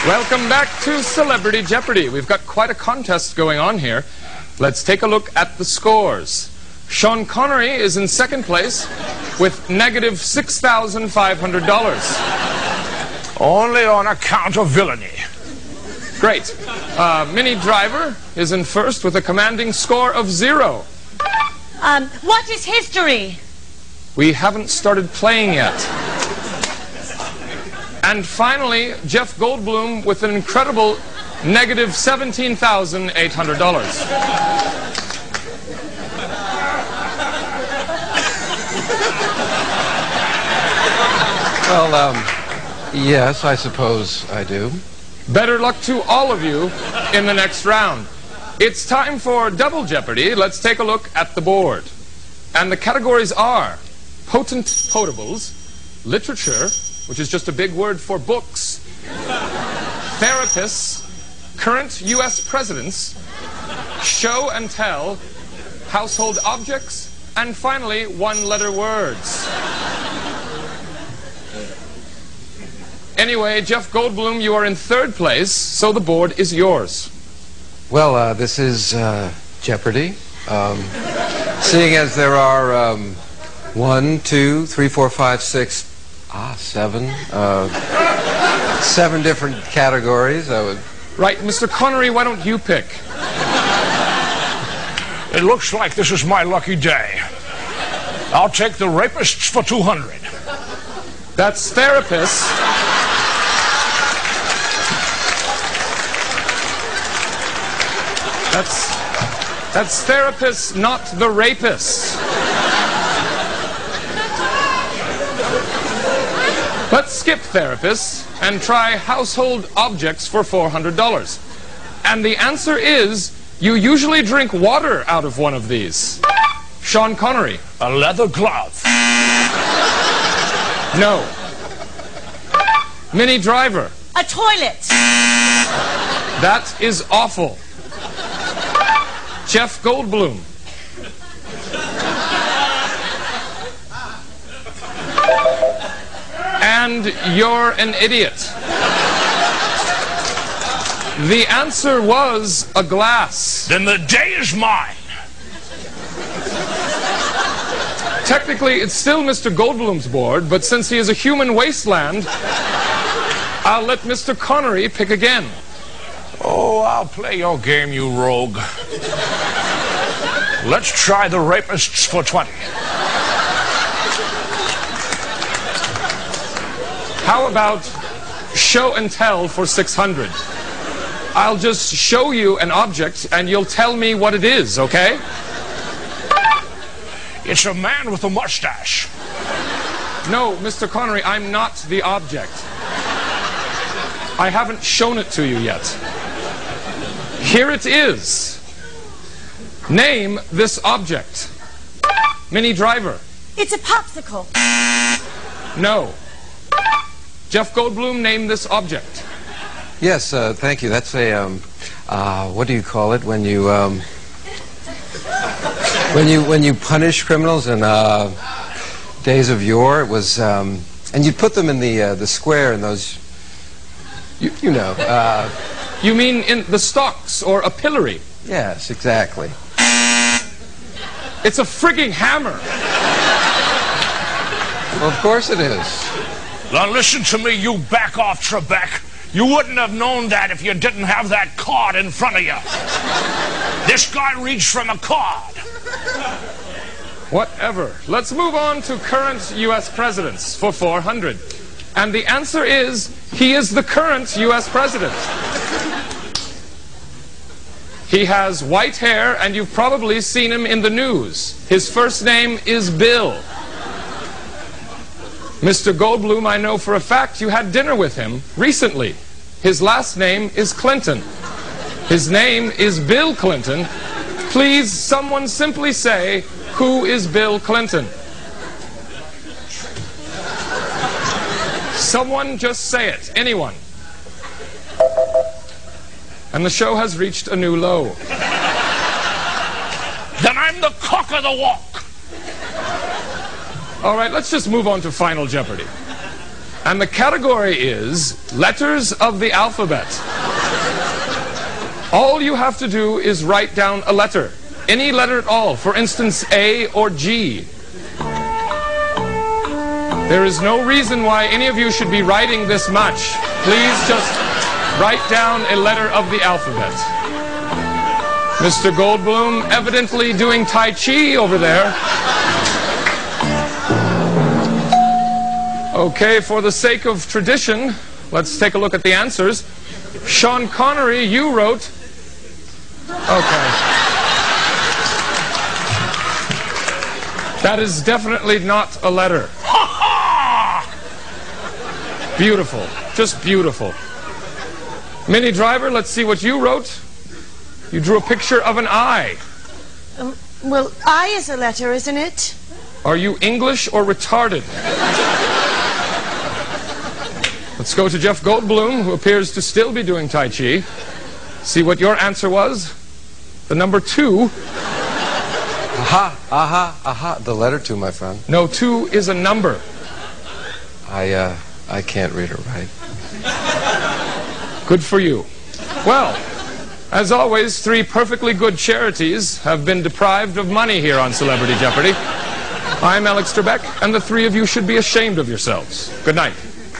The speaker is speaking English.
Welcome back to Celebrity Jeopardy. We've got quite a contest going on here. Let's take a look at the scores. Sean Connery is in second place with negative $6,500. Only on account of villainy. Great. Minnie Driver is in first with a commanding score of 0. What is history? We haven't started playing yet. And finally, Jeff Goldblum with an incredible negative $17,800. Well, yes, I suppose I do. Better luck to all of you in the next round. It's time for Double Jeopardy. Let's take a look at the board. And the categories are Potent Potables, Literature, which is just a big word for books, Therapists, Current U.S. Presidents, Show and Tell, Household Objects, and finally, one-letter words. Anyway, Jeff Goldblum, you are in third place, so the board is yours. Well, this is Jeopardy. Seeing as there are 1, 2, 3, 4, 5, 6, 7 different categories, I would... Right, Mr. Connery, why don't you pick? It looks like this is my lucky day. I'll take the rapists for 200. That's therapists. That's therapists, not the rapists. Let's skip therapists and try household objects for $400. And the answer is, you usually drink water out of one of these. Sean Connery. A leather glove. No. Minnie Driver. A toilet. That is awful. Jeff Goldblum. And you're an idiot. The answer was a glass. Then the day is mine. Technically, it's still Mr. Goldblum's board, but since he is a human wasteland, I'll let Mr. Connery pick again. Oh, I'll play your game, you rogue. Let's try the rapists for 20. How about show and tell for 600? I'll just show you an object and you'll tell me what it is, okay? It's a man with a mustache. No, Mr. Connery, I'm not the object. I haven't shown it to you yet. Here it is. Name this object. Minnie Driver. It's a popsicle. No. Jeff Goldblum, name this object. Yes, thank you. That's a, what do you call it when you punish criminals in days of yore? It was, and you'd put them in the square in those, you know. You mean in the stocks or a pillory? Yes, exactly. It's a frigging hammer. Well, of course it is. Now listen to me, you back off, Trebek. You wouldn't have known that if you didn't have that card in front of you. This guy reads from a card. Whatever. Let's move on to current U.S. presidents for 400. And the answer is, he is the current U.S. president. He has white hair, and you've probably seen him in the news. His first name is Bill. Mr. Goldblum, I know for a fact you had dinner with him recently. His last name is Clinton. His name is Bill Clinton. Please, someone simply say, who is Bill Clinton? Someone just say it. Anyone. And the show has reached a new low. Then I'm the cock of the walk. All right, let's just move on to Final Jeopardy. And the category is letters of the alphabet. All you have to do is write down a letter. Any letter at all. For instance, A or G. There is no reason why any of you should be writing this much. Please just write down a letter of the alphabet. Mr. Goldblum evidently doing Tai Chi over there. Okay, for the sake of tradition, let's take a look at the answers. Sean Connery, you wrote... Okay. That is definitely not a letter. Beautiful. Just beautiful. Minnie Driver, let's see what you wrote. You drew a picture of an eye. Well, I is a letter, isn't it? Are you English or retarded? Let's go to Jeff Goldblum, who appears to still be doing Tai Chi. See what your answer was. The number 2. Aha, aha, aha. The letter 2, my friend. No, 2 is a number. I can't read or write. Good for you. Well, as always, 3 perfectly good charities have been deprived of money here on Celebrity Jeopardy. I'm Alex Trebek, and the 3 of you should be ashamed of yourselves. Good night.